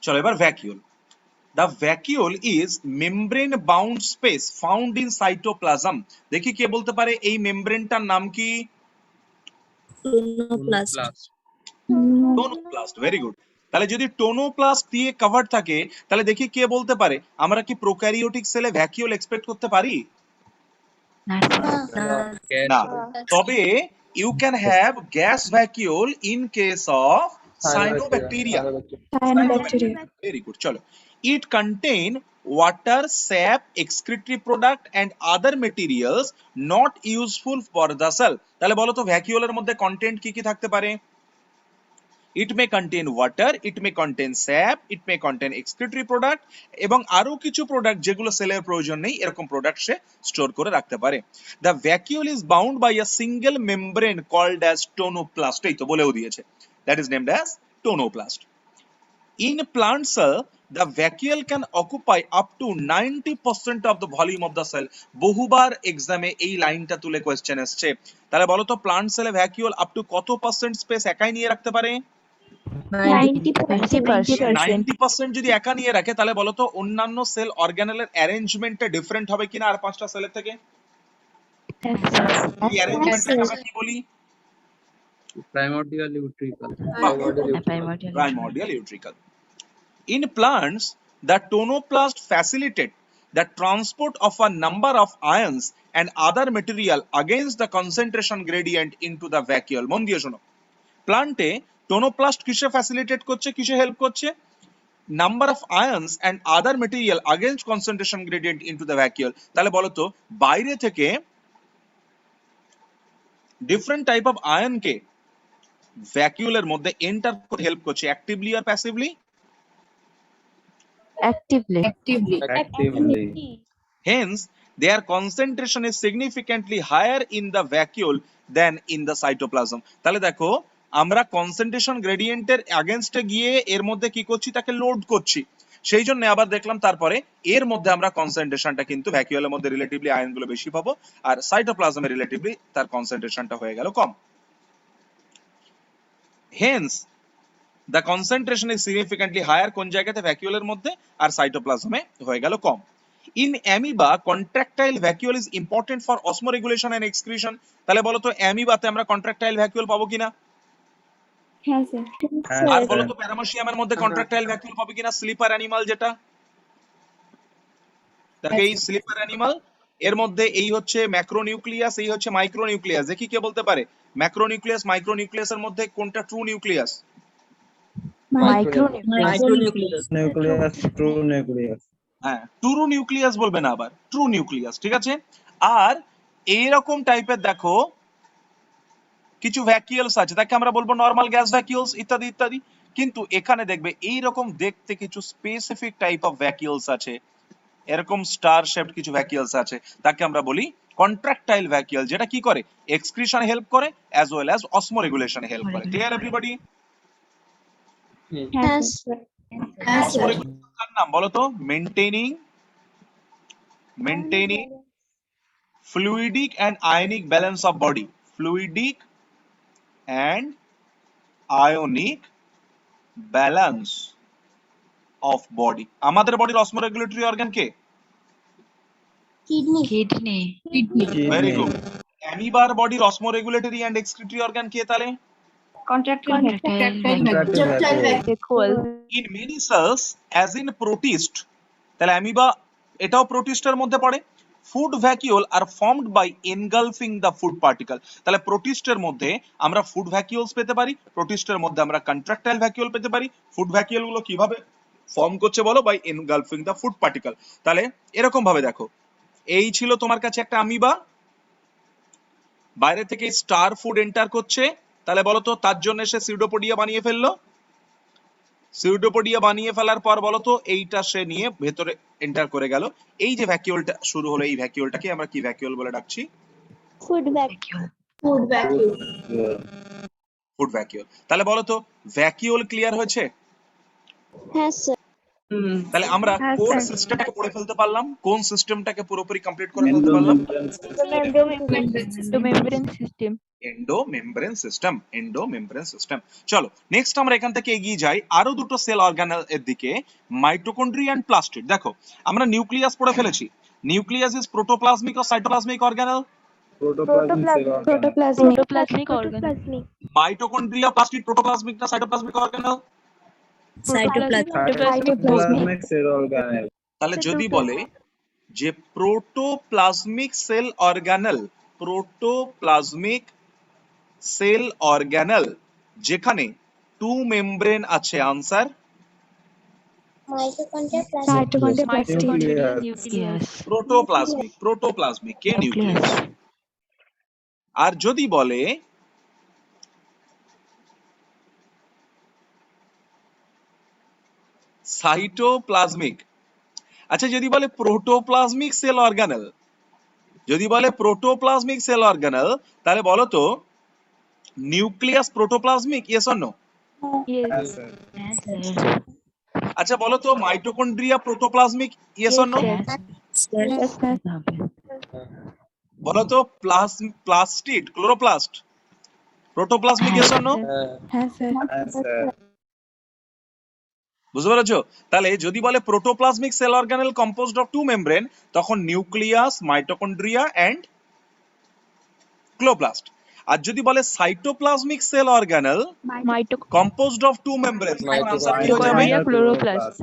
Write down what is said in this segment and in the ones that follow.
চলো এবার vacuole. The vacuole is membrane bound space found in cytoplasm. দেখি কে বলতে পারে এই মেমব্রেনটার নাম কি? টোনোপ্লাস্ট। Very good. তাহলে যদি টোনোপ্লাস্ট দিয়ে কভার থাকে তাহলে দেখি কে বলতে পারে আমরা কি প্রোক্যারিওটিক সেলে ভ্যাকিউল এক্সপেক্ট করতে পারি? না। তবে you can have gas vacuole in case of cyanobacteria. Very good. চলো, it contain water, sap, excretory product and other materials not useful for the cell. তাহলে বলো তো ভ্যাকিউলের মধ্যে কন্টেন্ট কি কি থাকতে পারে? It may contain water, it may contain sap, it may contain excretory product এবং আরো কিছু প্রোডাক্ট যেগুলো সেলের প্রয়োজন নেই এরকম প্রোডাক্ট সে স্টোর করে রাখতে পারে। The vacuole is bound by a single membrane called as tonoplast. এই তো বলেও দিয়েছে। That is named as tonoplast. In plant cell, the vacuole can occupy up to 90% of the volume of the cell. বহুবার এক্সামে এই লাইনটা তুলে question এসেছে। তাহলে বলো তো প্লান্ট সেলে ভ্যাকিউল আপ টু কত পার্সেন্ট স্পেস একাই নিয়ে রাখতে পারে? 90% যদি একা নিয়ে রাখে তাহলে বলো তো অন্যান্য সেল অর্গানেলের অ্যারেঞ্জমেন্টটা ডিফারেন্ট হবে কিনা আর পাঁচটা সেলের থেকে? এই অ্যারেঞ্জমেন্টটাকে আমরা কি বলি? Primordial utricle. Primordial utricle. In plants, the tonoplast facilitate the transport of a number of ions and other material against the concentration gradient into the vacuole. মন দিয়ে শোনো, প্লান্টে টোনোপ্লাস্ট কিসে ফ্যাসিলিটেট করছে, কিসে হেল্প করছে? Number of ions and other material against concentration gradient into the vacuole. তাহলে বলো তো বাইরে থেকে ডিফারেন্ট টাইপ অফ আয়নকে ভ্যাকিউলের মধ্যে এন্টার করতে হেল্প করছে অ্যাক্টিভলি আর passively? Actively. Hence, their concentration is significantly higher in the vacuole than in the cytoplasm. তাহলে দেখো আমরা কনসেন্ট্রেশন গ্রেডিয়েন্টের এগেইনস্টে গিয়ে এর মধ্যে কি করছি, তাকে লোড করছি। সেই জন্য আবার দেখলাম তারপরে এর মধ্যে আমরা কনসেন্ট্রেশনটা কিন্তু ভ্যাকিউলের মধ্যে রিলেটিভলি আয়নগুলো বেশি পাবো আর সাইটোপ্লাজমে রিলেটিভলি তার কনসেন্ট্রেশনটা হয়ে গেল কম। Hence, the concentration is significantly higher কোন জায়গাতে ভ্যাকিউলের মধ্যে আর সাইটোপ্লাজমে হয়ে গেল কম। In amoeba, contractile vacuole is important for osmoregulation and excretion. তাহলে বলো তো অ্যামিবাতে আমরা কন্ট্রাক্টাইল ভ্যাকুয়াল পাবো কিনা? হ্যাঁ স্যার। আর বলো তো প্যারামোশিয়ামের মধ্যে কন্ট্রাক্টাইল ভ্যাকুয়াল পাবো কিনা? স্লিপার অ্যানিমাল যেটা, দেখো এই স্লিপার অ্যানিমাল এর মধ্যে এই হচ্ছে ম্যাক্রোনিউক্লিয়াস, এই হচ্ছে মাইক্রোনিউক্লিয়াস। দেখি কে বলতে পারে ম্যাক্রোনিউক্লিয়াস মাইক্রোনিউক্লিয়াসের মধ্যে কোনটা ট্রু নিউক্লিয়াস? হ্যাঁ, ট্রু নিউক্লিয়াস বলবে না, আবার ট্রু নিউক্লিয়াস, ঠিক আছে। আর এইরকম টাইপের দেখো কিছু ভ্যাকিউলস আছে, তাকে আমরা বলবো নরমাল গ্যাস ভ্যাকিউলস ইত্যাদি ইত্যাদি। কিন্তু এখানে দেখবে এইরকম দেখতে কিছু স্পেসিফিক টাইপ অফ ভ্যাকিউলস আছে, এরকম স্টার শেপড কিছু ভ্যাকিউলস আছে, তাকে আমরা বলি কন্ট্রাক্টাইল ভ্যাকিউল, যেটা কি করে এক্সক্রিশন হেল্প করে অ্যাজ ওয়েল অ্যাজ অসমোরেগুলেশনে হেল্প করে। Clear everybody? হ্যাঁ স্যার। অসমোরেগুলেশন কার নাম বলো তো? Maintaining fluidic and ionic balance of body. Fluidic and ionic balance of body. আমাদের বডির অসমোরেগুলেটরি অর্গান কে? কিডনি। Very good. অ্যামিবার বডির অসমোরেগুলেটরি এন্ড এক্সক্রিটরি অর্গান কে তাহলে? Contractile vacuole. In many cells as in protist, তাহলে অ্যামিবা এটাও প্রোটিস্টের মধ্যে পড়ে। ফুড ভ্যাকিউল আর formed by engulfing the food particle. তাহলে প্রোটিস্টের মধ্যে আমরা ফুড ভ্যাকিউলস পেতে পারি, প্রোটিস্টের মধ্যে আমরা কন্ট্রাক্টাইল ভ্যাকিউল পেতে পারি। ফুড ভ্যাকিউল গুলো কিভাবে ফর্ম করছে বলো? By engulfing the food particle. তাহলে এরকম ভাবে দেখো, এই ছিল তোমার কাছে একটা অ্যামিবা, বাইরে থেকে স্টার ফুড এন্টার করছে, তাহলে বলো তো তার জন্য সে সিউডোপোডিয়া বানিয়ে ফেললো। সিউডোপোডিয়া বানিয়ে ফেলার পর বলো তো এইটা সে নিয়ে ভেতরে এন্টার করে গেল। এই যে ভ্যাকিউলটা শুরু হলো, এই ভ্যাকিউলটাকে আমরা কি ভ্যাকিউল বলে ডাকছি? Food vacuole. Food vacuole. তাহলে বলো তো ভ্যাকিউল ক্লিয়ার হয়েছে? হ্যাঁ স্যার। তাহলে আমরা কোন সিস্টেমটাকে পড়ে ফেলতে পারলাম, কোন সিস্টেমটাকে পুরোপুরি কমপ্লিট করে ফেলতে পারলাম? Membrane system. Endomembrane system. চলো নেক্সট আমরা এখান থেকে এগিয়ে যাই আরো দুটো সেল অর্গানেল এর দিকে, মাইটোকন্ড্রিয়া এন্ড প্লাস্টিড। দেখো আমরা নিউক্লিয়াস পড়ে ফেলেছি। Nucleus is protoplasmic or cytoplasmic organelle? Protoplasmic organ. Mitochondria plastid protoplasmic না cytoplasmic organelle? Cytoplasmic cell organelle. তাহলে যদি বলে যে প্রোটোপ্লাজমিক সেল অর্গানেল যেখানে টু মেমব্রেন আছে, আনসার Mitochondria, nucleus. প্রোটোপ্লাজমিক কে নিউক্লিয়াস। আর যদি বলে সাইটোপ্লাজমিক, আচ্ছা যদি বলে প্রোটোপ্লাজমিক সেল অর্গানেল, তাহলে বলো তো nucleus protoplasmic, yes or no? Yes. আচ্ছা বলো তো mitochondria protoplasmic, yes or no? Yes, sir. বলো তো plastid chloroplast protoplasmic, yes or no? Yes, sir. বুঝতে পেরেছো? তাহলে যদি বলে protoplasmic cell organelle composed of two membrane, তখন নিউক্লিয়াস, মাইটোকন্ড্রিয়া এন্ড ক্লোরোপ্লাস্ট। আর যদি বলে cytoplasmic cell organelle composed of two membrane, তখন আনসার কি হয়ে যাবে? Mitochondria, chloroplast.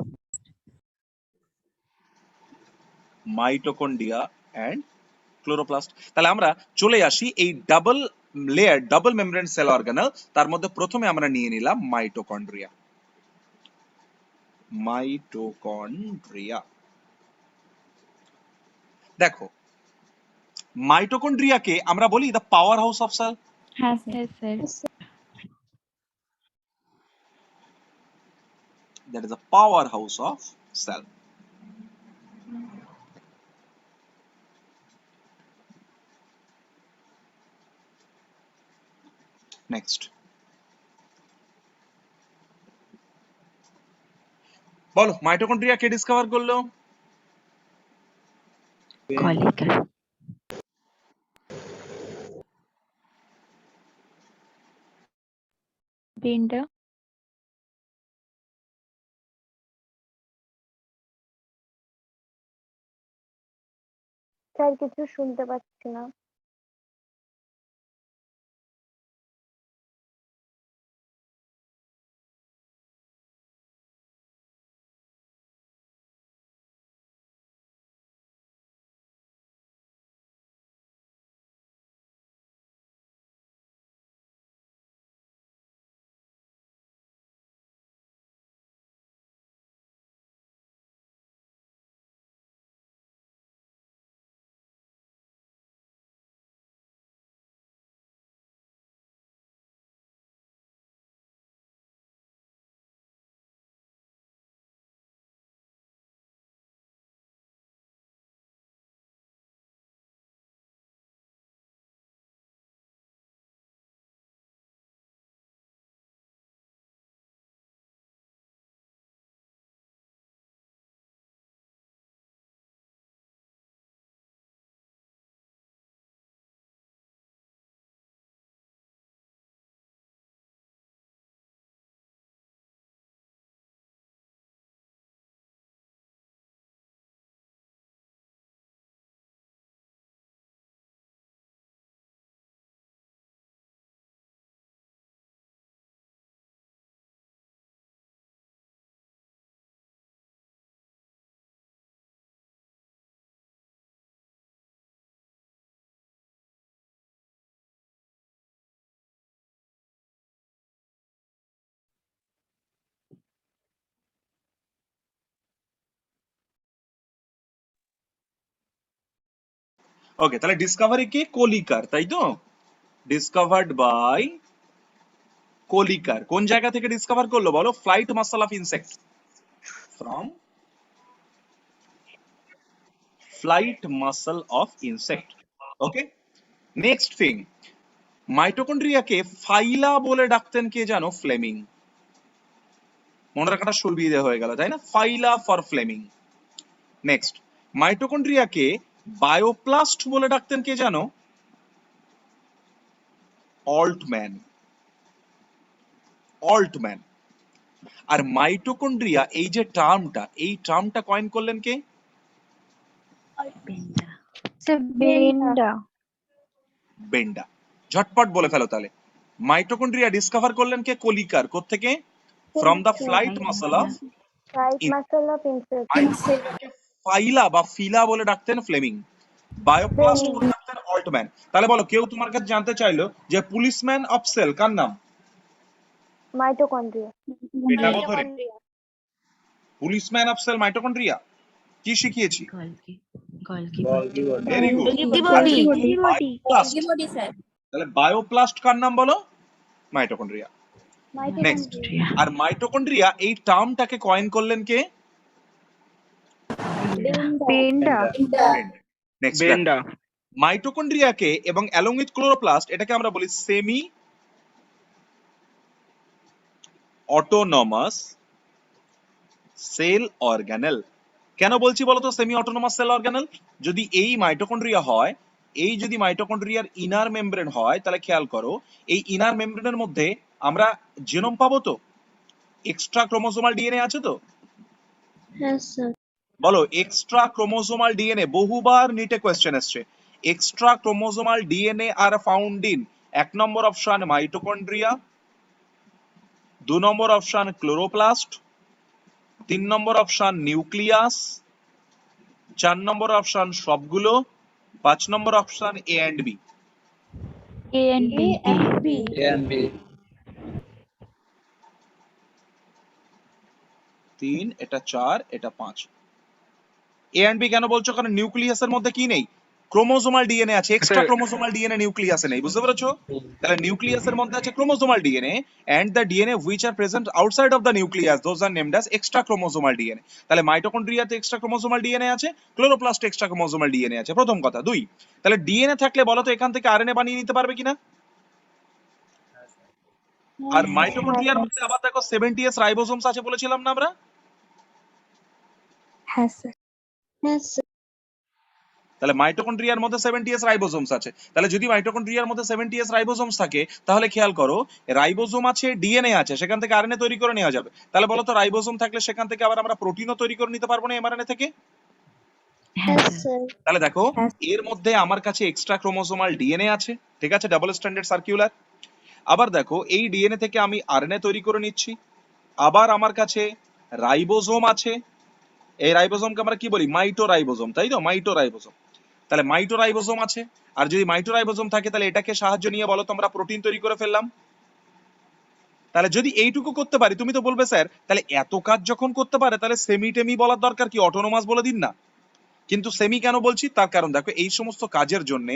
Mitochondria and chloroplast. তাহলে আমরা চলে আসি এই ডাবল মেমব্রেন সেল অর্গানেল, তার মধ্যে প্রথমে আমরা নিয়ে নিলাম মাইটোকন্ড্রিয়া। দেখো মাইটোকন্ড্রিয়াকে আমরা বলি the power house of cell. Yes, sir. That is the powerhouse of cell. Next. বলো মাইটোকন্ড্রিয়া কে ডিসকভার করলো? Colica. Binder. স্যার কিছু শুনতে পাচ্ছি না। ওকে, তাহলে ডিসকভারি কে? কোলিকার, তাই তো? Discovered by Kolliker. কোন জায়গা থেকে ডিসকভার করলো বলো? Flight muscle of insect, from flight muscle of insect. Okay, next thing, মাইটোকন্ড্রিয়াকে ফাইলা বলে ডাকতেন কে জানো? ফ্লেমিং। মনে রাখাটা সুবিধা হয়ে গেল, তাই না? ফাইলা ফর ফ্লেমিং। নেক্সট, মাইটোকন্ড্রিয়াকে বায়োপ্লাস্ট বলে ডাকতেন কে জানো? অল্টম্যান। অল্টম্যান। আর মাইটোকন্ড্রিয়া এই যে টার্মটা, এই টার্মটা কয়েন করলেন কে? Benda. বেন্ডা। বেন্ডা। ঝটপট বলে ফেলো তাহলে। মাইটোকন্ড্রিয়া ডিসকভার করলেন কে? কলিকার। কোত্থেকে? From the flight muscle of right muscle of মাইটোকন্ড্রিয়াকে ফাইলা বা ফিলা বলে ডাকতেন ফ্লেমিং। বায়োপ্লাস্ট বলে ডাকতেন অল্টম্যান। তাহলে বলো, কেউ তোমার কাছে জানতে চাইলো যে পুলিশম্যান অফ সেল কার নাম? মাইটোকন্ড্রিয়া। এটা বল ধরে। Policeman of cell mitochondria. কি শিখিয়েছি? Golgi. Golgi Golgi body. body. Very good. Body. তাহলে বায়োপ্লাস্ট কার নাম বলো? মাইটোকন্ড্রিয়া। নেক্সট। Mitochondria. আর মাইটোকন্ড্রিয়া এই টার্মটাকে কয়েন করলেন কে? বেন্ডা। নেক্সট। বেন্ডা। মাইটোকন্ড্রিয়াকে এবং অ্যালং উইথ ক্লোরোপ্লাস্ট এটাকে আমরা বলি সেমি অটোনমাস সেল অর্গানেল। কেন বলছি বলতো সেমি অটোনমাস সেল অর্গানেল? যদি এই মাইটোকন্ড্রিয়া হয়, এই যদি মাইটোকন্ড্রিয়ার ইনার মেমব্রেন হয়, তাহলে খেয়াল করো এই ইনার মেমব্রেনের মধ্যে আমরা জিনোম পাবো তো? এক্সট্রা ক্রোমোসোমাল ডিএনএ আছে তো? হ্যাঁ স্যার। বলো এক্সট্রা ক্রোমোসোমাল ডিএনএ। বহুবার নিটে কোয়েশ্চেন এসছে। এক্সট্রা ক্রোমোসোমাল ডিএনএ আর found in 1 number option mitochondria, 2 number option chloroplast, 3 number option nucleus, 4 number option সবগুলো, 5 number option A and B. A and B. A and B. 3, এটা 4, এটা 5। এ and B কেন বলছো? কারণ নিউক্লিয়াসের মধ্যে কি নেই? ক্রোমোসোমাল ডিএনএ আছে, এক্সট্রা ক্রোমোসোমাল ডিএনএ নিউক্লিয়াসে নেই। বুঝতে পেরেছো? তাহলে নিউক্লিয়াসের মধ্যে আছে chromosomal DNA and the DNA which are present outside of the nucleus, those are named as extra chromosomal DNA. তাহলে মাইটোকন্ড্রিয়াতে এক্সট্রা ক্রোমোসোমাল ডিএনএ আছে, ক্লোরোপ্লাস্টে এক্সট্রা ক্রোমোসোমাল ডিএনএ আছে। প্রথম কথা। 2, তাহলে ডিএনএ থাকলে বলো তো এখান থেকে আরএনএ বানিয়ে নিতে পারবে কিনা? আর মাইটোকন্ড্রিয়ার মধ্যে আবার দেখো 70s রাইবোসোমস আছে বলেছিলাম না আমরা? হ্যাঁ স্যার। হ্যাঁ স্যার। তাহলে মাইটোকন্ড্রিয়ার মধ্যে 70s রাইবোসোমস আছে। তাহলে যদি মাইটোকন্ড্রিয়ার মধ্যে 70s রাইবোসোমস থাকে, তাহলে খেয়াল করো রাইবোসোম আছে, ডিএনএ আছে, সেখান থেকে আরএনএ তৈরি করে নেওয়া যাবে। তাহলে বলো তো রাইবোসোম থাকলে সেখান থেকে আবার আমরা প্রোটিনও তৈরি করে নিতে পারবো না এমআরএনএ থেকে? হ্যাঁ স্যার। তাহলে দেখো এর মধ্যে আমার কাছে এক্সট্রা ক্রোমোসোমাল ডিএনএ আছে, ঠিক আছে, ডাবল স্ট্যান্ডার্ড সার্কুলার। আবার দেখো এই ডিএনএ থেকে আমি আরএনএ তৈরি করে নিচ্ছি। আবার আমার কাছে রাইবোসোম আছে। এই রাইবোসোমকে আমরা কি বলি? মাইটোরাইবোসোম, তাই তো? মাইটোরাইবোসোম। তাহলে মাইটোরাইবোসোম আছে। আর যদি মাইটোরাইবোসোম থাকে তাহলে এটাকে সাহায্য নিয়ে বলো তো আমরা প্রোটিন তৈরি করে ফেললাম। তাহলে যদি এইটুকু করতে পারি, তুমি তো বলবে স্যার তাহলে এত কাজ যখন করতে পারে তাহলে সেমি টেমি বলার দরকার কি? অটোনোমাস বলে দিন না। কিন্তু সেমি কেন বলছি? তার কারণ দেখো এই সমস্ত কাজের জন্য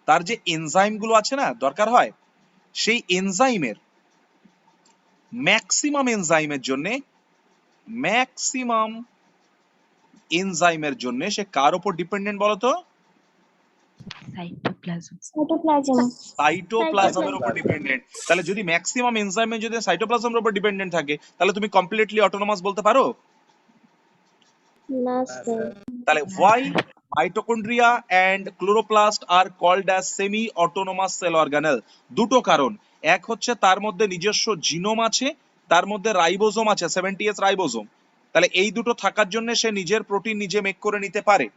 তার যে এনজাইম গুলো আছে না দরকার হয়, সেই এনজাইমের ম্যাক্সিমাম এনজাইমের জন্য সে কার উপর ডিপেন্ডেন্ট বলো তো? Cytoplasm. সাইটোপ্লাজমের উপর ডিপেন্ডেন্ট। তাহলে যদি ম্যাক্সিমাম এনজাইমে যদি সাইটোপ্লাজমের উপর ডিপেন্ডেন্ট থাকে, তাহলে তুমি কমপ্লিটলি অটোনোমাস বলতে পারো? না স্যার। তাহলে why mitochondria and chloroplast are called as semi autonomous cell organelle? দুটো কারণ। এক হচ্ছে তার মধ্যে নিজস্ব জিনোম আছে, তার মধ্যে রাইবোসোম আছে, 70s রাইবোসোম। তাহলে এই দুটো থাকার জন্য সে নিজের প্রোটিন নিজে মেক করে নিতে পারে।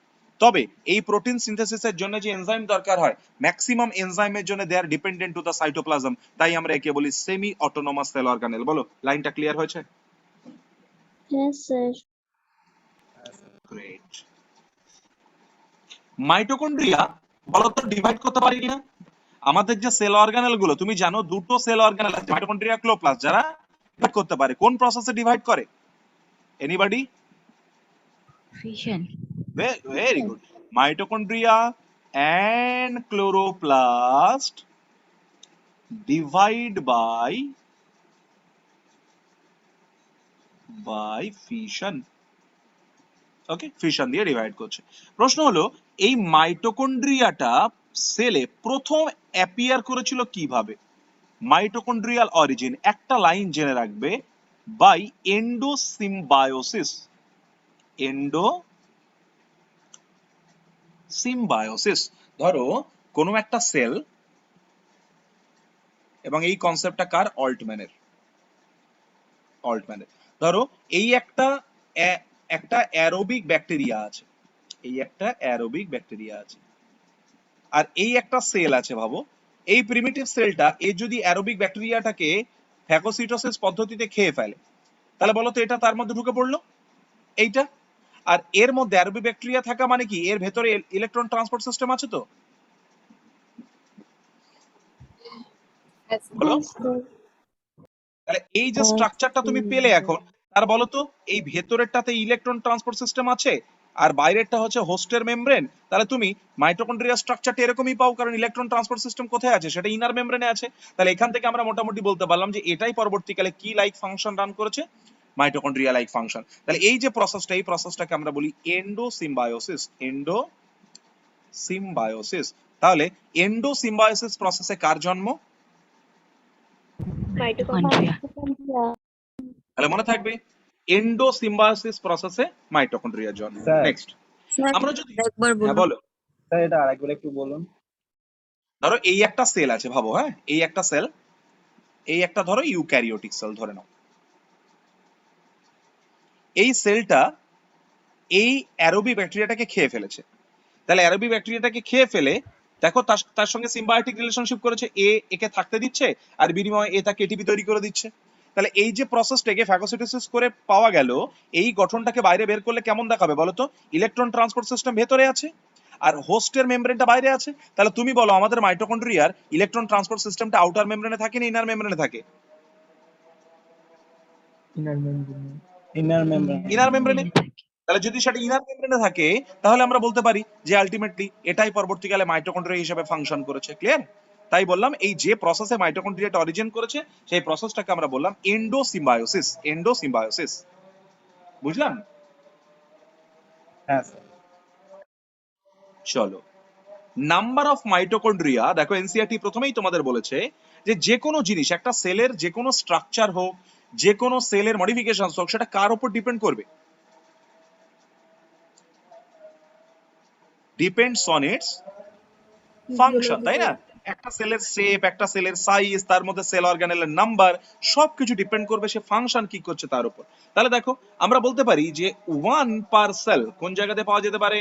তবে এই প্রোটিন সিনথেসিসের জন্য যে এনজাইম দরকার হয়, ম্যাক্সিমাম এনজাইমের জন্য দে আর ডিপেন্ডেন্ট টু দ্য সাইটোপ্লাজম। তাই আমরা একে বলি সেমি অটোনোমাস সেল অর্গানেল। বলো লাইনটা ক্লিয়ার হয়েছে? হ্যাঁ স্যার। গ্রেট। মাইটোকন্ড্রিয়া বলতো ডিভাইড করতে পারি কিনা? আমাদের যে সেল অর্গানেল গুলো তুমি জানো দুটো সেল অর্গানেল আছে, মাইটোকন্ড্রিয়া, ক্লোরোপ্লাস্ট, যারা ডিভাইড করতে পারে। কোন প্রসেসে ডিভাইড করে? Anybody? Fission. Very good. Mitochondria and chloroplast divide by fission. Okay, fission দিয়ে ডিভাইড করছে। প্রশ্ন হলো এই মাইটোকন্ড্রিয়াটা সেলে প্রথম অ্যাপিয়ার করেছিল কিভাবে? মাইটোকন্ড্রিয়াল অরিজিন একটা লাইন জেনে রাখবে, বাই এন্ডোসিম্বায়োসিস। এন্ডোসিম্বায়োসিস। ধরো কোনো একটা সেল এবং এই কনসেপ্টটা কার? অল্টম্যানের। ধরো এই একটা একটা অ্যারোবিক ব্যাকটেরিয়া আছে, এই একটা অ্যারোবিক ব্যাকটেরিয়া আছে, আর এই একটা সেল আছে। ভাবো এই প্রিমিটিভ সেলটা এ যদি অ্যারোবিক ব্যাকটেরিয়াটাকে ফ্যাগোসিটোসিস পদ্ধতিতে খেয়ে ফেলে, তাহলে বলো তো এটা তার মধ্যে ঢুকে পড়লো এইটা। আর এর মধ্যে অ্যারোবিক ব্যাকটেরিয়া থাকা মানে কি, এর ভেতরে ইলেকট্রন ট্রান্সপোর্ট সিস্টেম আছে তো, বলো। Yes, sir. তাহলে এই যে স্ট্রাকচারটা তুমি পেলে এখন, তার বলো তো এই ভেতরেরটাতে ইলেকট্রন ট্রান্সপোর্ট সিস্টেম আছে আর বাইরেরটা হচ্ছে হোস্টের মেমব্রেন, তাহলে তুমি মাইটোকন্ড্রিয়া স্ট্রাকচারটা এরকমই পাও, কারণ ইলেকট্রন ট্রান্সপোর্ট সিস্টেম কোথায় আছে, সেটা ইনার মেমব্রেনে আছে। তাহলে এখান থেকে আমরা মোটামুটি বলতে পারলাম যে এটাই পরবর্তীকালে কি লাইক ফাংশন রান করেছে, মাইটোকন্ড্রিয়া লাইক ফাংশন। তাহলে এই যে প্রসেসটা, এই প্রসেসটাকে আমরা বলি এন্ডোসিম্বায়োসিস। এন্ডোসিম্বায়োসিস। তাহলে এন্ডোসিম্বায়োসিস প্রসেসে কার জন্ম? Mitochondria. Mitochondria. তাহলে মনে থাকবে এন্ডোসিম্বায়োসিস প্রসেসে মাইটোকন্ড্রিয়ার জন্ম। স্যার নেক্সট আমরা যদি একবার হ্যাঁ বলো। স্যার এটা আরেকবার একটু বলুন। ধরো এই একটা সেল আছে, ভাবো, হ্যাঁ এই একটা সেল, এই একটা ধরো ইউক্যারিওটিক সেল ধরে নাও। এই সেলটা এই অ্যারোবিক ব্যাকটেরিয়াটাকে খেয়ে ফেলেছে। তাহলে অ্যারোবিক ব্যাকটেরিয়াটাকে খেয়ে ফেলে দেখো তার সঙ্গে সিম্বায়োটিক রিলেশনশিপ করেছে, একে থাকতে দিচ্ছে আর বিনিময়ে এ তাকে এটিপি তৈরি করে দিচ্ছে। তাহলে এই যে প্রসেসটাকে ফ্যাগোসাইটোসিস করে পাওয়া গেল, এই গঠনটাকে বাইরে বের করলে কেমন দেখাবে বলো তো? ইলেকট্রন ট্রান্সপোর্ট সিস্টেম ভেতরে আছে আর হোস্টের মেমব্রেনটা বাইরে আছে। তাহলে তুমি বলো আমাদের মাইটোকন্ড্রিয়ার ইলেকট্রন ট্রান্সপোর্ট সিস্টেমটা আউটার মেমব্রেনে থাকে না ইনার মেমব্রেনে থাকে? Inner membrane. ইনার মেমব্রেনে। তাহলে যদি সেটা ইনার মেমব্রেনে থাকে তাহলে আমরা বলতে পারি যে আলটিমেটলি এটাই পরবর্তীকালে মাইটোকন্ড্রিয়া হিসেবে ফাংশন করেছে। ক্লিয়ার? তাই বললাম এই যে প্রসেসে মাইটোকন্ড্রিয়াটা অরিজিন করেছে সেই প্রসেসটাকে আমরা বললাম এন্ডোসিম্বায়োসিস। এন্ডোসিম্বায়োসিস, বুঝলাম? হ্যাঁ স্যার। চলো, নাম্বার অফ মাইটোকন্ড্রিয়া দেখো, এনসিইআরটি প্রথমেই তোমাদের বলেছে যে যে কোনো জিনিস, একটা সেলের যে কোনো স্ট্রাকচার হোক, যে কোনো সেলের মডিফিকেশন হোক, সেটা কার উপর ডিপেন্ড করবে? ডিপেন্ডস অন ইটস ফাংশন, তাই না? একটা সেলের শেপ, একটা সেলের সাইজ, তার মধ্যে সেল অর্গানেলের নাম্বার, সবকিছু ডিপেন্ড করবে সে ফাংশন কি করছে তার উপর। তাহলে দেখো আমরা বলতে পারি যে 1 পার সেল কোন জায়গাতে পাওয়া যেতে পারে?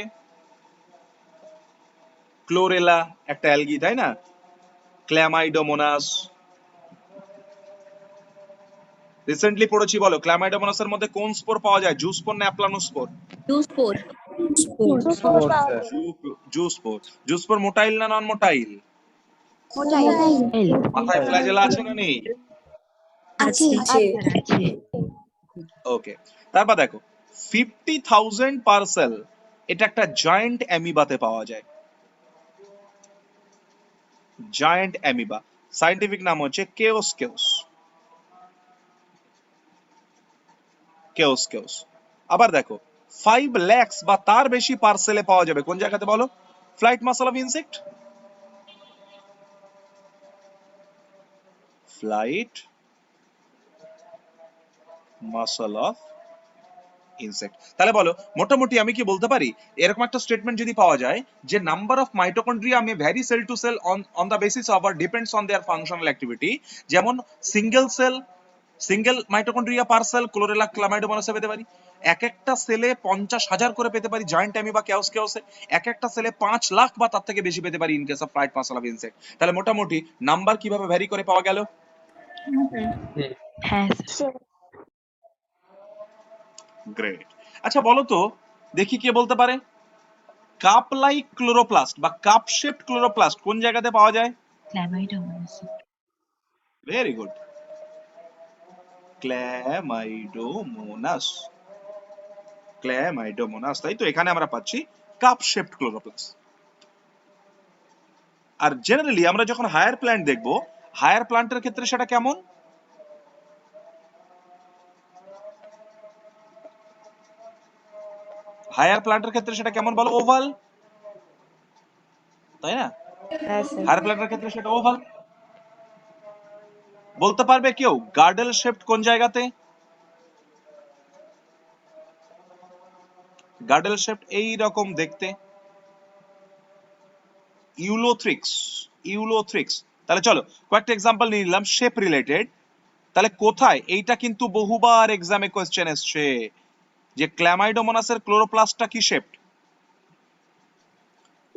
ক্লোরেলা একটা অ্যালগি, তাই না? ক্ল্যামাইডোমোনাস রিসেন্টলি পড়েছি, বলো ক্ল্যামাইডোমোনাসের মধ্যে কোন স্পোর পাওয়া যায়, জু স্পোর না অ্যাপ্লানোস্পোর? জু স্পোর। জু স্পোর মোটাইল না নন মোটাইল? মাথায় ফ্ল্যাজেলা আছে না নেই? ওকে, তারপর দেখো 50,000 পার সেল, এটা একটা জায়ান্ট অ্যামিবাতে পাওয়া যায়। জায়ান্ট অ্যামিবা, সায়েন্টিফিক নাম হচ্ছে কেওসকেউস। কেওসকেউস। আবার দেখো 5 lakhs বা তার বেশি পার্সেলে পাওয়া যাবে কোন জায়গাতে বলো? Flight muscle of insect. Flight muscle of insect. তাহলে বলো মোটামুটি আমি কি বলতে পারি, এরকম একটা স্টেটমেন্ট যদি পাওয়া যায় যে number of mitochondria May vary sell to sell on the basis of R depends on their functional activity. যেমন সিঙ্গেল মাইটোকন্ড্রিয়া পার সেল ক্লোরেলা ক্লামাইডোমোনাসে পেতে পারি, এক একটা সেলে 50,000 করে পেতে পারি জায়ান্ট অ্যামিবা কেওসকেউসে, এক একটা সেলে 5 লাখ বা তার থেকে বেশি পেতে পারি in case of flight muscle of insect. তাহলে মোটামুটি নাম্বার কিভাবে ভ্যারি করে পাওয়া গেল? হ্যাঁ Sir. গ্রেট। আচ্ছা বলো তো দেখি কে বলতে পারে কাপ লাইক ক্লোরোপ্লাস্ট বা কাপ শেপড ক্লোরোপ্লাস্ট কোন জায়গাতে পাওয়া যায়? Chlamydomonas. Very good, Chlamydomonas. Chlamydomonas, তাই তো এখানে আমরা পাচ্ছি cup shaped chloroplast. Are generally আমরা যখন হায়ার প্ল্যান্ট দেখব, হায়ার প্ল্যান্টের ক্ষেত্রে সেটা কেমন? হায়ার প্ল্যান্টের ক্ষেত্রে সেটা কেমন বলো? ওভাল, তাই না? হায়ার প্ল্যান্টের ক্ষেত্রে সেটা ওভাল। বলতে পারবে কেউ গার্ডেল শেপড কোন জায়গাতে? গার্ডেল শেপড এই রকম দেখতে। ইউলোথ্রিক্স, ইউলোথ্রিক্স তাহলে চলো কয়েকটা এক্সাম্পল নিয়ে নিলাম শেপ রিলেটেড। তাহলে কোথায়, এইটা কিন্তু বহুবার এক্সামে কোয়েশ্চেন এসছে যে ক্ল্যামাইডোমোনাসের ক্লোরোপ্লাস্টটা কি শেপড?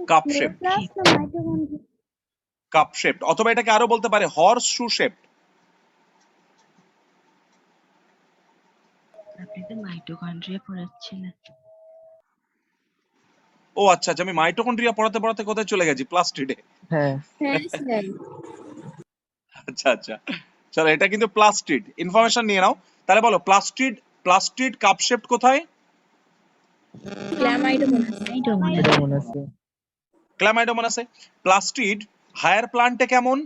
কাপ শেপ, Chloroplast না mitochondria? কাপ শেপড, অথবা এটাকে আরো বলতে পারে হর্স শু শেপড। আপনি তো মাইটোকন্ড্রিয়া পড়াচ্ছিলেন। ও আচ্ছা আচ্ছা, আমি মাইটোকন্ড্রিয়া পড়াতে পড়াতে কোথায় চলে গেছি, প্লাস্টিডে। হ্যাঁ হ্যাঁ স্যার। আচ্ছা আচ্ছা, চলো এটা কিন্তু প্লাস্টিড, ইনফরমেশন নিয়ে নাও। তাহলে বলো প্লাস্টিড, প্লাস্টিড কাপ শেপড কোথায়? Chlamydomonas. এটা মনে আছে। ক্ল্যামাইডোমোনাসে। প্লাস্টিড হায়ার প্লান্টে কেমন?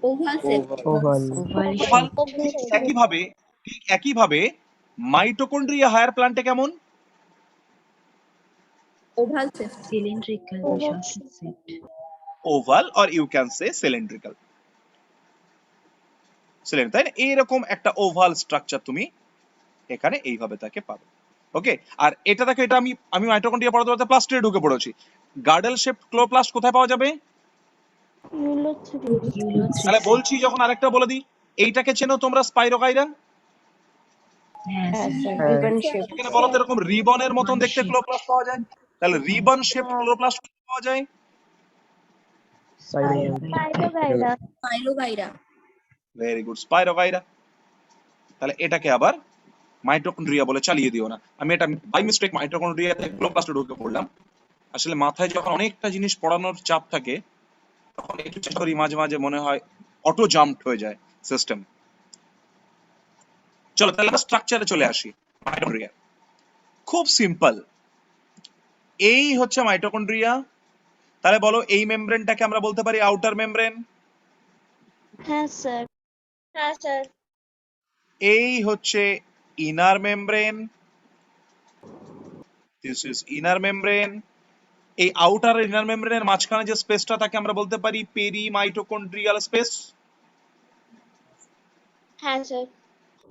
Oval shape. Oval oval oval. Shape. ঠিক একইভাবে মাইটোকন্ড্রিয়া হায়ার প্লান্টে কেমন? Oval shape. সিলিন্ড্রিক্যাল বা Oval sausage set. Oval or you can say cylindrical. Cylinder, তাই না? এইরকম একটা ওভাল স্ট্রাকচার তুমি এখানে এইভাবে তাকে পাবে। ওকে, আর এটা দেখো, এটা আমি মাইটোকন্ড্রিয়া পড়াতে পড়াতে প্লাস্টিডে ঢুকে পড়েছি। গার্ডেল শেপড ক্লোরোপ্লাস্ট কোথায় পাওয়া যাবে? তাহলে বলছি যখন আরেকটা বলে দিই, এইটাকে চেনো তোমরা স্পাইরোগাইরা? হ্যাঁ স্যার। Ribbon shape. এখানে বলো তো এরকম রিবনের মতন Ribbon দেখতে shape. ক্লোরোপ্লাস্ট পাওয়া যায়? তাহলে রিবন শেপড ক্লোরোপ্লাস্ট পাওয়া যায়? Spirogyra. Spirogyra. Very good, spirogyra. তাহলে এটাকে আবার মাইটোকন্ড্রিয়া বলে চালিয়ে দিও না। আমি এটা বাই মিস্টেক মাইটোকন্ড্রিয়াতে ক্লোরোপ্লাস্টে ঢুকে পড়লাম। আসলে মাথায় যখন অনেকটা জিনিস পড়ানোর চাপ থাকে তখন একটু চেষ্টা করি, মাঝে মাঝে মনে হয় অটো জাম্পড হয়ে যায় সিস্টেম। চলো তাহলে আমরা স্ট্রাকচারে চলে আসি। মাইটোকন্ড্রিয়া খুব সিম্পল, এই হচ্ছে মাইটোকন্ড্রিয়া। তাহলে বলো এই মেমব্রেনটাকে আমরা বলতে পারি আউটার মেমব্রেন। হ্যাঁ স্যার। হ্যাঁ স্যার। এই হচ্ছে inner membrane, this is inner membrane. এই আউটার ইনার মেমব্রেনের মাঝখানে যে স্পেসটা তাকে আমরা বলতে পারি পেরিমাইটোকন্ড্রিয়াল স্পেস। হ্যাঁ স্যার।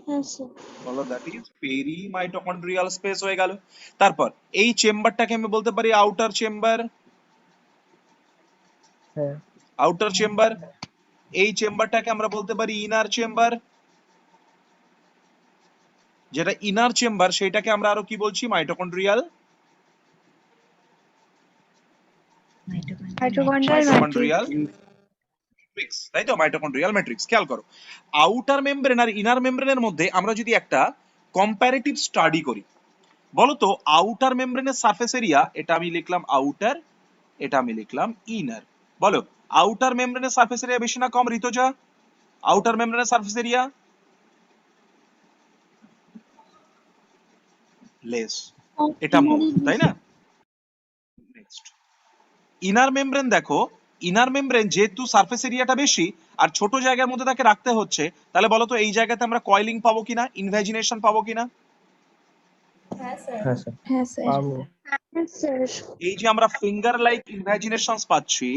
হ্যাঁ স্যার। বলো দ্যাট ইজ পেরিমাইটোকন্ড্রিয়াল স্পেস হয়ে গেল। তারপর এই চেম্বারটাকে আমি বলতে পারি আউটার চেম্বার। হ্যাঁ আউটার চেম্বার। এই চেম্বারটাকে আমরা বলতে পারি ইনার চেম্বার। যেটা ইনার চেম্বার সেটাকে আমরা আরো কি বলছি, মাইটোকন্ড্রিয়াল মাইটোকন্ড্রিয়াল ম্যাট্রিক্স, তাই তো? Mitochondrial matrix. খেয়াল করো, আউটার মেমব্রেন আর ইনার মেমব্রেনের মধ্যে আমরা যদি একটা কম্পারেটিভ স্টাডি করি, বলো তো আউটার মেমব্রেনের সারফেস এরিয়া, এটা আমি লিখলাম আউটার, এটা আমি লিখলাম ইনার। বলো আউটার মেমব্রেনের সারফেস এরিয়া বেশি না কম ঋতুজা? আউটার মেমব্রেনের সারফেস এরিয়া লেস, এটা মোর, তাই না? নেক্সট ইনার মেমব্রেন, দেখো ইনার মেমব্রেন যেহেতু সারফেস এরিয়াটা বেশি আর ছোট জায়গার মধ্যে তাকে রাখতে হচ্ছে, তাহলে বলো তো এই জায়গাতে আমরা কয়েলিং পাবো কিনা, ইনভ্যাজিনেশন পাবো কিনা? হ্যাঁ স্যার। হ্যাঁ স্যার হ্যাঁ স্যার। পাবো। হ্যাঁ স্যার। এই যে আমরা ফিঙ্গার লাইক ইনভ্যাজিনেশনস পাচ্ছি,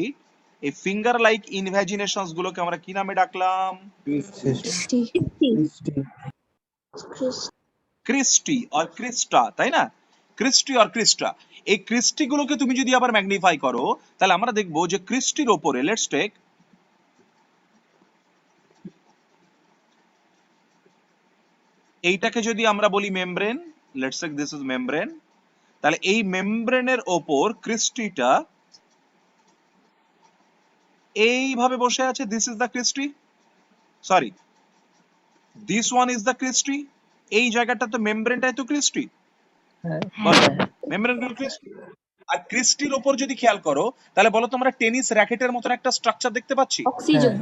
এই ফিঙ্গার লাইক ইনভ্যাজিনেশনস গুলোকে আমরা কি নামে ডাকলাম? ক্রিস্টি আর ক্রিস্টা, তাই না? ক্রিস্টি আর ক্রিস্টা, এই ক্রিস্টি গুলোকে তুমি যদি আবার ম্যাগনিফাই করো তাহলে আমরা দেখবো যে ক্রিস্টির ওপরে, লেটস টেক এইটাকে যদি আমরা বলি membrane, let's take this is membrane, তাহলে এই মেমব্রেনের ওপর ক্রিস্টিটা এইভাবে বসে আছে, this is the cristae, sorry this one is the cristae. এই জায়গাটা তো মেমব্রেনটাই তো ক্রিস্টি, হ্যাঁ বলো মেমব্রেন গুলো ক্রিস্টি। আর ক্রিস্টির ওপর যদি খেয়াল করো তাহলে বলো তো আমরা টেনিস র্যাকেটের মতন একটা স্ট্রাকচার দেখতে পাচ্ছি। অক্সিজেন।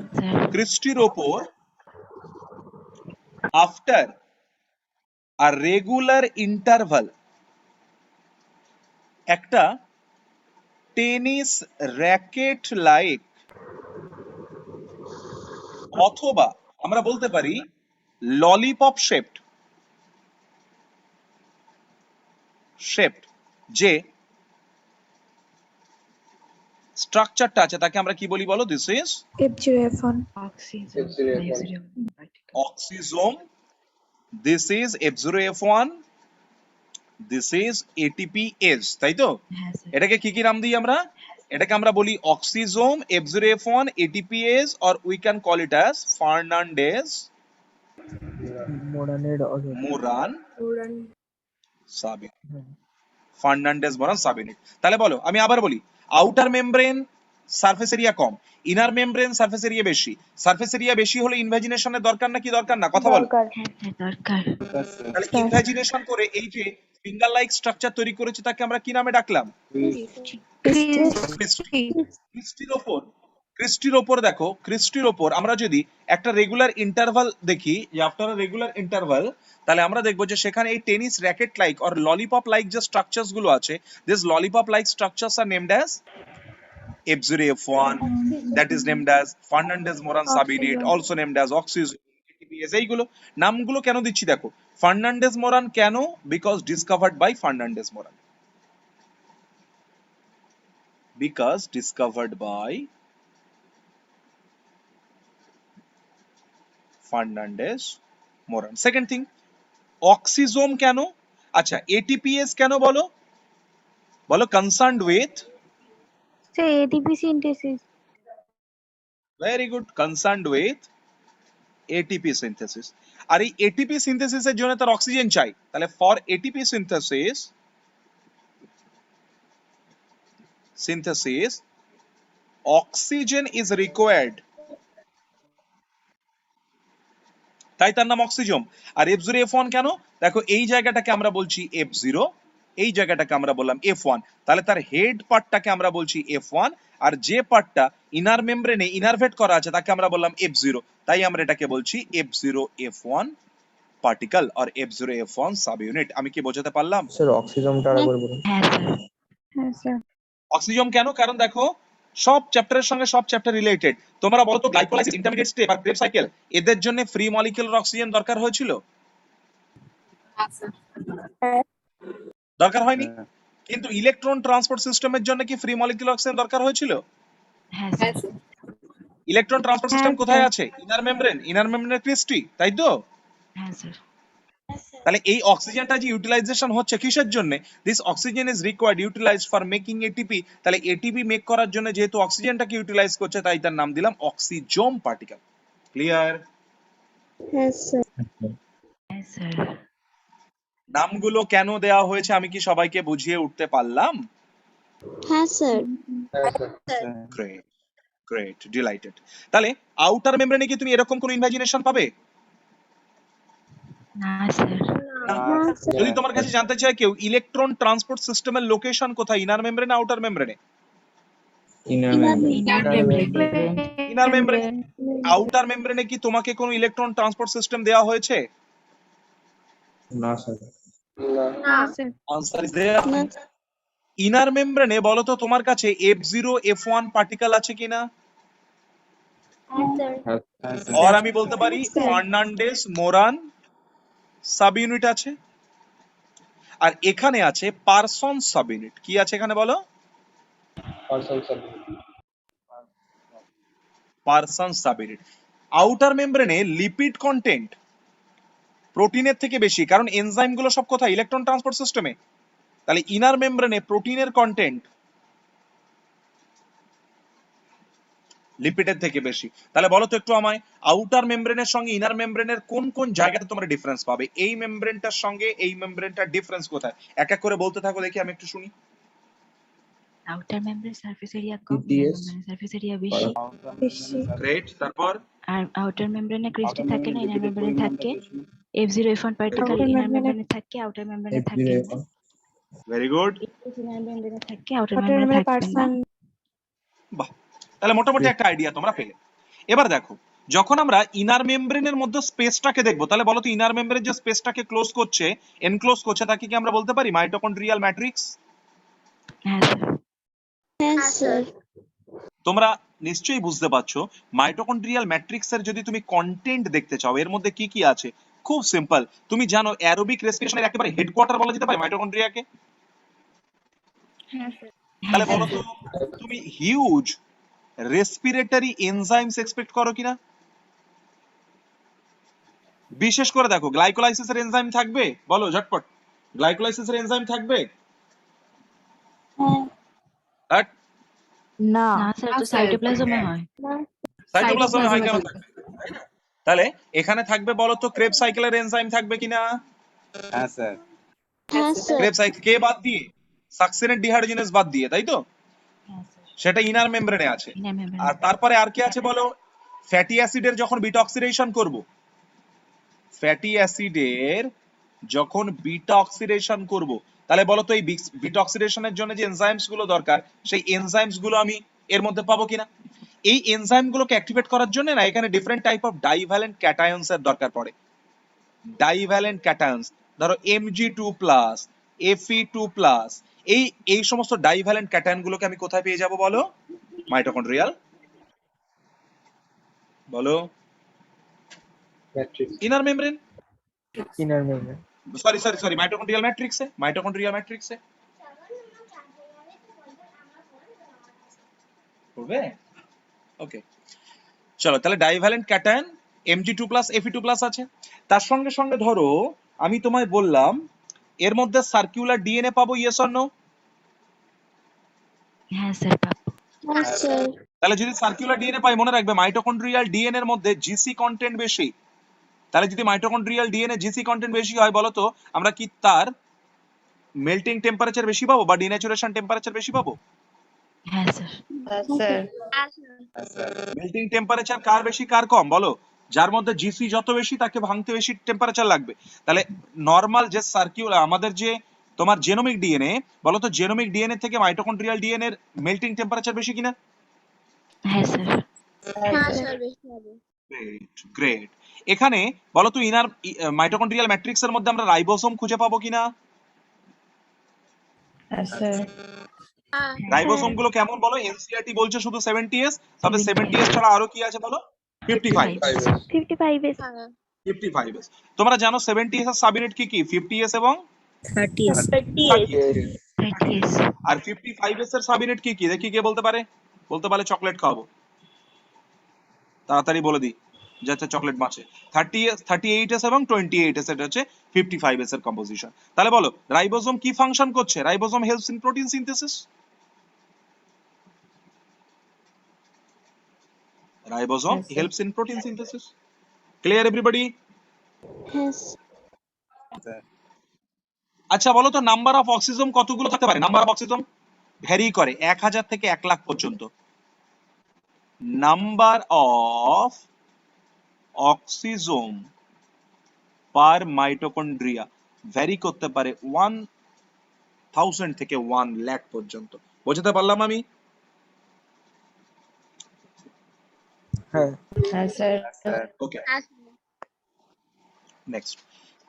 ক্রিস্টির ওপর আফটার আ রেগুলার ইন্টারভাল একটা টেনিস র্যাকেট লাইক, অথবা আমরা বলতে পারি ললিপপ শেপড যে স্ট্রাকচারটা আছে তাকে আমরা কি বলি বলো? This is oxysome, this is F0F1, this is ATPase, তাই তো? হ্যাঁ স্যার। এটাকে কি কি নাম দিই আমরা? এটাকে আমরা বলি oxysome, F0F1, ATPase, or we can call it as Fernandez মোরানের অজর Moran subunit. Fernandez Moran subunit. তাহলে বলো, আমি আবার বলি, আউটার মেমব্রেন সারফেস এরিয়া কম, ইনার মেমব্রেন সারফেস এরিয়া বেশি। সারফেস এরিয়া বেশি হলে ইনভ্যাজিনেশনের দরকার না কি দরকার না? কথা বলো। হ্যাঁ স্যার দরকার। তাহলে ইনভ্যাজিনেশন করে এই যে ফিঙ্গার লাইক স্ট্রাকচার তৈরি করেছে তাকে আমরা কি নামে ডাকলাম? ক্রিস্টির ওপর দেখো, ক্রিস্টির ওপর আমরা যদি একটা রেগুলার ইন্টারভাল দেখি, যে আফটার রেগুলার ইন্টারভাল, তাহলে আমরা দেখবো যে সেখানে এই tennis racket like or lollipop like যে স্ট্রাকচারস গুলো আছে, this lollipop like structures are named as F0F1, that is named as Fernandez-Moran subunit, also named as oxygen, ATPase। এইগুলো নামগুলো কেন দিচ্ছি দেখো, Fernandez-Moran কেন? Because discovered by Fernandez-Moran, because discovered by Fernandez-Moran। Second thing, oxysome কেন? আচ্ছা, ATPase কেন বলো? বলো, concerned with, Say ATP synthesis. very good, concerned with ATP synthesis। আর এই ATP synthesis এর জন্য তার অক্সিজেন চাই, তাহলে for ATP synthesis oxygen is required, তাই তার নাম অক্সিজোম। আর F0F1 কেন? দেখো এই জায়গাটাকে আমরা বলছি F0, এই জায়গাটাকে আমরা বললাম F1, তাহলে তার হেড পার্টটাকে আমরা বলছি F1, আর যে পার্টটা ইনার মেমব্রেনে ইনারভেট করা আছে তাকে আমরা বললাম F0, তাই আমরা এটাকে বলছি F0F1 পার্টিকেল আর F0F1 সাবইউনিট। আমি কি বোঝাতে পারলাম? স্যার অক্সিজমটা আরেকবার বলুন। হ্যাঁ স্যার। Yes, sir. অক্সিজম কেন? কারণ দেখো সব চ্যাপ্টারের সঙ্গে সব চ্যাপ্টার রিলেটেড। তোমরা বলো তো, গ্লাইকোলাইসিস, ইন্টারমিডিয়েট স্টেপ আর ক্রেবস সাইকেল, এদের জন্য ফ্রি মলিকিউলার অক্সিজেন দরকার হয়েছিল? দরকার হয়নি। কিন্তু ইলেকট্রন ট্রান্সপোর্ট সিস্টেমের জন্য কি ফ্রি মলিকিউলার অক্সিজেন দরকার হয়েছিল? হ্যাঁ স্যার। ইলেকট্রন ট্রান্সপোর্ট সিস্টেম কোথায় আছে? ইনার মেমব্রেন, ইনার মেমব্রেনের ক্রিস্টি, তাই তো? হ্যাঁ স্যার। তাহলে এই অক্সিজেনটা যে ইউটিলাইজেশন হচ্ছে কিসের জন্য? This oxygen is required utilised for making ATP. তাহলে এটিপি মেক করার জন্য যেহেতু অক্সিজেনটাকে ইউটিলাইজ করছে, তাই তার নাম দিলাম oxysome particle. Clear? Yes, sir. হ্যাঁ স্যার। নামগুলো কেন দেওয়া হয়েছে আমি কি সবাইকে বুঝিয়ে উঠতে পারলাম? Yes, sir. Great, great, delighted. তাহলে আউটার মেমব্রেনে কি তুমি এরকম কোনো ইনভ্যাজিনেশন পাবে? না স্যার। Yes, sir. যদি তোমার কাছে জানতে চায় কেউ ইলেকট্রন ট্রান্সপোর্ট সিস্টেমের লোকেশন কোথায়, ইনার মেমব্রেনে আউটার মেমব্রেনে? Inner inner membrane. ইনার মেমব্রেনে। আউটার মেমব্রেনে কি তোমাকে কোনো ইলেকট্রন ট্রান্সপোর্ট সিস্টেম দেওয়া হয়েছে? না sir. Yes, sir. Answer is there. No. Inner মেমব্রেনে বলো তো তোমার কাছে F0F1 পার্টিকেল আছে কিনা? Yes, sir. আর আমি বলতে পারি ফার্নান্ডেজ মোরান সাবইউনিট আছে, আর এখানে আছে পারসন সাবইউনিট। কি আছে এখানে বলো? Parson subunit. আউটার মেমব্রেনে লিপিড কন্টেন্ট প্রোটিনের থেকে বেশি, কারণ এনজাইম গুলো সব কোথায়? ইলেকট্রন ট্রান্সপোর্ট সিস্টেমে। তাহলে ইনার মেমব্রেনে প্রোটিনের কন্টেন্ট লিপিডের থেকে বেশি। তাহলে বলো তো একটু আমায়, আউটার মেমব্রেনের সঙ্গে ইনার মেমব্রেনের কোন কোন জায়গাতে তোমরা ডিফারেন্স পাবে? এই মেমব্রেনটার সঙ্গে এই মেমব্রেনটার ডিফারেন্স কোথায়? এক এক করে বলতে থাকো, দেখি আমি একটু শুনি। আউটার মেমব্রেন সারফেস এরিয়া কম, ETS ইনার সারফেস এরিয়া বেশি। গ্রেট, তারপর? আর আউটার মেমব্রেনে ক্রিস্টি থাকে না, ইনার মেমব্রেনে থাকে F0F1 পার্টিকেল, ইনার মেমব্রেনে থাকে, আউটার মেমব্রেনে থাকে। Very good. ইনার মেমব্রেনে থাকে, আউটার মেমব্রেনে থাকে না। বাহ, তাহলে মোটামুটি একটা আইডিয়া তোমরা পেলে। এবার দেখো, যখন আমরা ইনার মেমব্রেনের মধ্যে স্পেসটাকে দেখবো, তাহলে বলো তো ইনার মেমব্রেন যে স্পেসটাকে ক্লোজ করছে, এনক্লোজ করছে, তাকে কি আমরা বলতে পারি মাইটোকন্ড্রিয়াল ম্যাট্রিক্স? হ্যাঁ স্যার। Yes, sir. তোমরা নিশ্চয়ই বুঝতে পারছো, মাইটোকন্ড্রিয়াল ম্যাট্রিক্স এর যদি তুমি কন্টেন্ট দেখতে চাও, এর মধ্যে কি কি আছে? খুব সিম্পল। তুমি জানো অ্যারোবিক রেসপিরেশনের একেবারে হেডকোয়ার্টার বলা যেতে পারে মাইটোকন্ড্রিয়াকে। Yes, sir. তাহলে বলো তো, তুমি হিউজ রেসপিরেটরি এনজাইমস এক্সপেক্ট করো কিনা? বিশেষ করে দেখো, গ্লাইকোলাইসিসের এনজাইম থাকবে, বলো ঝটপট, গ্লাইকোলাইসিসের এনজাইম থাকবে? হ্যাঁ। বাট না স্যার, তো সাইটোপ্লাজমে হয়। সাইটোপ্লাজমে হয় কেন সাইটোপ্লাজমে থাকবে? তাই না? তাহলে এখানে থাকবে বলো তো ক্রেব সাইকেলের এনজাইম থাকবে কিনা? হ্যাঁ স্যার। হ্যাঁ স্যার। ক্রেব সাইকেল কে বাদ দিয়ে? সাকসিনেট ডিহাইড্রোজেনেজ বাদ দিয়ে, তাই তো? হ্যাঁ স্যার, সেটা ইনার মেমব্রেনে আছে। Inner membrane. আর তারপরে আর কি আছে বলো? ফ্যাটি অ্যাসিডের যখন বিটা অক্সিডেশন করব, ফ্যাটি অ্যাসিডের যখন বিটা অক্সিডেশন করব, তাহলে বলো তো এই বিটা অক্সিডেশনের জন্য যে এনজাইমস গুলো দরকার, সেই এনজাইমস গুলো আমি এর মধ্যে পাবো কিনা? এই এনজাইম গুলোকে অ্যাক্টিভেট করার জন্য না এখানে ডিফারেন্ট টাইপ অফ ডাইভ্যালেন্ট ক্যাটায়ন্স এর দরকার পড়ে। ডাইভ্যালেন্ট ক্যাটায়ন্স, ধরো Mg2+, Fe2+, এই সমস্ত ডাইভ্যালেন্ট ক্যাটায়ন গুলোকে আমি কোথায় পেয়ে যাব বলো? মাইটোকন্ড্রিয়াল, বলো, matrix, inner membrane, inner membrane. Sorry mitochondrial ম্যাট্রিক্সে করবে। ওকে, চলো তাহলে ডাইভ্যালেন্ট ক্যাটায়ন Mg2+, Fe2+ আছে। তার সঙ্গে সঙ্গে ধরো আমি তোমায় বললাম এর মধ্যে সার্কুলার ডিএনএ পাবো, ইয়েস অর নো? হ্যাঁ স্যার, পাবো। হ্যাঁ স্যার। তাহলে যদি সার্কুলার ডিএনএ পাই, মনে রাখবে মাইটোকন্ড্রিয়াল ডিএনএ এর মধ্যে জিসি কন্টেন্ট বেশি। তাহলে যদি মাইটোকন্ড্রিয়াল ডিএনএ জিসি কন্টেন্ট বেশি হয়, বলো তো আমরা কি তার মেল্টিং টেম্পারেচার বেশি পাবো বা ডিন্যাচুরেশন টেম্পারেচার বেশি পাবো? হ্যাঁ স্যার। মেল্টিং টেম্পারেচার কার বেশি কার কম বলো? যার মধ্যে জিসি যত বেশি তাকে ভাঙতে বেশি টেম্পারেচার লাগবে। তাহলে নরমাল যে সার্কুলার আমাদের যে তোমার জেনোমিক ডিএনএ, বলো তো জেনোমিক ডিএনএ থেকে মাইটোকন্ড্রিয়াল ডিএনএ এর মেল্টিং টেম্পারেচার বেশি কিনা? হ্যাঁ স্যার। হ্যাঁ স্যার, বেশি হবে। গ্রেট। এখানে বলো তো ইনার মাইটোকন্ড্রিয়াল ম্যাট্রিক্স এর মধ্যে আমরা রাইবোসোম খুঁজে পাবো কিনা? হ্যাঁ। রাইবোসোম গুলো কেমন বলো? এনসিআরটি বলছে শুধু 70s, তবে 70s ছাড়া আরো কি আছে বলো? 55s। 55 হ্যাঁ। 55s। তোমরা জানো 70s এর সাবইউনিট কি কি? 50s এবং 30s। 30s। আর 55s এর সাবইউনিট কি কি? দেখি কে বলতে পারে? বলতে পারলে চকলেট খাওয়াবো। তাড়াতাড়ি বলে দিই যাতে চকলেট বাঁচে। 30s, 38s এবং 28s এটা হচ্ছে 55s এর কম্পোজিশন। তাহলে বলো রাইবোসোম কি ফাংশন করছে? Ribosome helps in protein synthesis. Ribosome helps in protein synthesis. Clear everybody? হ্যাঁ স্যার। আচ্ছা বলো তো নাম্বার অফ অক্সিজোম কতগুলো থাকতে পারে? নাম্বার অফ অক্সিজোম ভ্যারি করে 1000 থেকে 1 লাখ পর্যন্ত। Number of oxysome per mitochondria vary করতে পারে 1000 থেকে 1 লাখ পর্যন্ত। বোঝাতে পারলাম আমি? হ্যাঁ, ওকে, নেক্সট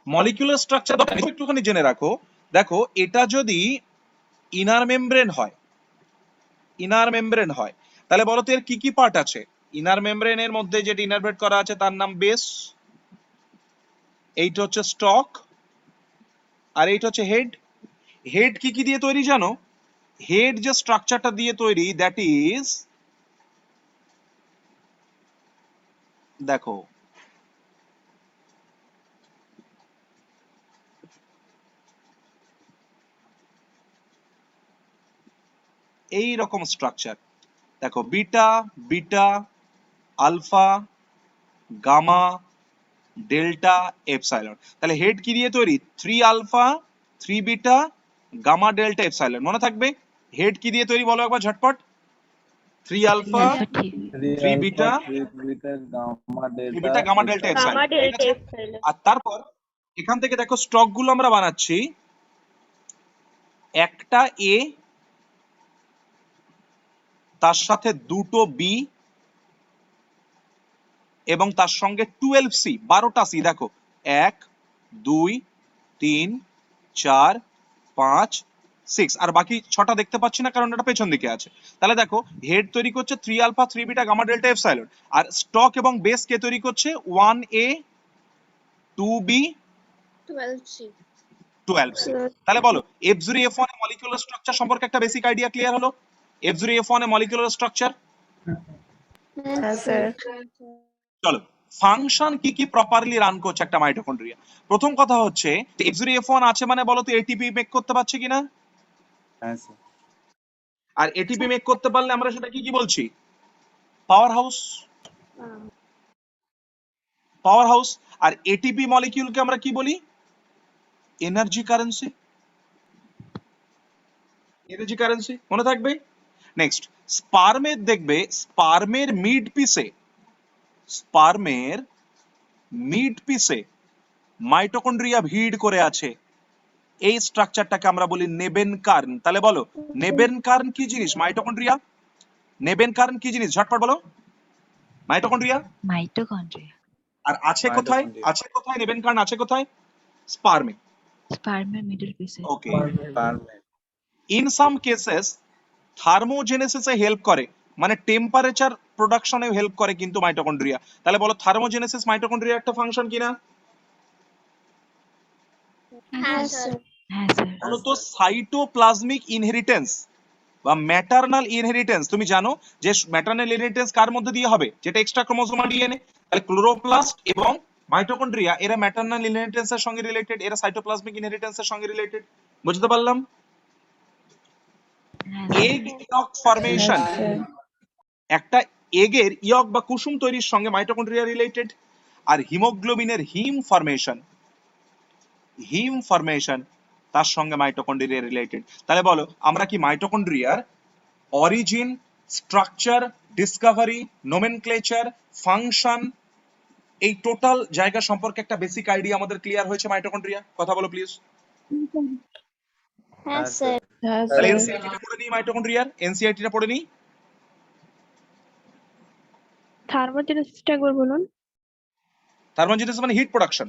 মলিকিউলার স্ট্রাকচার একটুখানি জেনে রাখো। দেখো এটা যদি ইনার মেমব্রেন হয় তাহলে বলো তো এর কি কি পার্ট আছে? ইনার মেমব্রেনের মধ্যে যেটা ইনারভেট করা আছে তার নাম বেস, এইটা হচ্ছে স্টক, আর এইটা হচ্ছে হেড। হেড কি কি দিয়ে তৈরি জানো? হেড যে স্ট্রাকচারটা দিয়ে তৈরি দ্যাট ইজ, দেখো এই রকম স্ট্রাকচার। দেখো beta, beta, alpha, gamma, delta, epsilon. তাহলে হেড কি দিয়ে তৈরি? 3 alpha, 3 beta, gamma, delta, epsilon. মনে থাকবে হেড কি দিয়ে তৈরি বলো একবার ঝটপট? 3 alpha, 3 beta, 3 beta, gamma, delta, epsilon. ঠিক আছে? আর তারপর এখান থেকে দেখো স্টক গুলো আমরা বানাচ্ছি, একটা এ, তার সাথে দুটো বি এবং তার সঙ্গে 12 সি, 12টা সি। দেখো 1 2 3 4 5 6, আর বাকি 6টা দেখতে পাচ্ছি না কারণ এটা পেছন দিকে আছে। তাহলে দেখো হেড তৈরি করছে 3 alpha, 3 beta, gamma, delta, epsilon. আর স্টক এবং বেস কে তৈরি করছে 1a 2b 12C। 12c। তাহলে বলো F0F1 এর মলিকিউলার স্ট্রাকচার সম্পর্কে একটা বেসিক আইডিয়া ক্লিয়ার হলো? F0F1 এর মলিকিউলার স্ট্রাকচার। হ্যাঁ স্যার। চলো ফাংশন কি কি প্রপারলি রান করছে একটা মাইটোকন্ড্রিয়া। প্রথম কথা হচ্ছে F0F1 আছে মানে বলো তো এটিপি মেক করতে পারছে কিনা? হ্যাঁ স্যার। আর এটিপি মেক করতে পারলে আমরা সেটা কি বলছি? Power house. Power house. আর এটিপি মলিকিউলকে আমরা কি বলি? Energy currency. এনার্জি কারেন্সি মনে থাকবে। নেক্সট, স্পার্মের দেখবে স্পার্মের মিড পিসে মাইটোকন্ড্রিয়া ভিড় করে আছে। এই স্ট্রাকচারটাকে আমরা বলি নেবেনকার্ন। তাহলে বলো নেবেনকার্ন কি জিনিস? মাইটোকন্ড্রিয়া। নেবেনকার্ন কি জিনিস? ঝটপট বলো। মাইটোকন্ড্রিয়া। মাইটোকন্ড্রিয়া। আর আছে কোথায়? আছে কোথায় নেবেনকার্ন? আছে কোথায়? স্পার্মে। স্পার্মের মিডল পিসে। ওকে। ইন সাম কেসেস থার্মোজেনেসিসে হেল্প করে, মানে টেম্পারেচার প্রোডাকশনে হেল্প করে কিন্তু মাইটোকন্ড্রিয়া। তাহলে বলো থার্মোজেনেসিস মাইটোকন্ড্রিয়া একটা ফাংশন কিনা? হ্যাঁ স্যার। হ্যাঁ স্যার। বলো তো সাইটোপ্লাজমিক ইনহেরিটেন্স বা ম্যাটারনাল ইনহেরিটেন্স, তুমি জানো যে ম্যাটারনাল ইনহেরিটেন্স কার মধ্যে দিয়ে হবে? যেটা এক্সট্রা ক্রোমোসোমাল ডিএনএ। তাহলে ক্লোরোপ্লাস্ট এবং মাইটোকন্ড্রিয়া এরা ম্যাটারনাল ইনহেরিটেন্সের সঙ্গে রিলেটেড, এরা সাইটোপ্লাজমিক ইনহেরিটেন্সের সঙ্গে রিলেটেড। বুঝতে পারলাম? এগ ইয়ক ফরমেশন, একটা এগের ইয়ক বা কুসুম তৈরির সঙ্গে মাইটোকন্ড্রিয়া রিলেটেড। আর হিমোগ্লোবিনের হিম ফরমেশন তার সঙ্গে মাইটোকন্ড্রিয়া রিলেটেড। তাহলে বলো আমরা কি মাইটোকন্ড্রিয়ার origin, structure, discovery, nomenclature, function, এই টোটাল জায়গা সম্পর্কে একটা বেসিক আইডিয়া আমাদের ক্লিয়ার হয়েছে মাইটোকন্ড্রিয়া? কথা বলো প্লিজ। হ্যাঁ স্যার। তাহলে এনসিআরটি টা পড়ে নিই, মাইটোকন্ড্রিয়ার এনসিআরটি টা পড়ে নিই। থার্মোজেনেসিসটা একবার বলুন। থার্মোজেনেসিস মানে হিট প্রোডাকশন।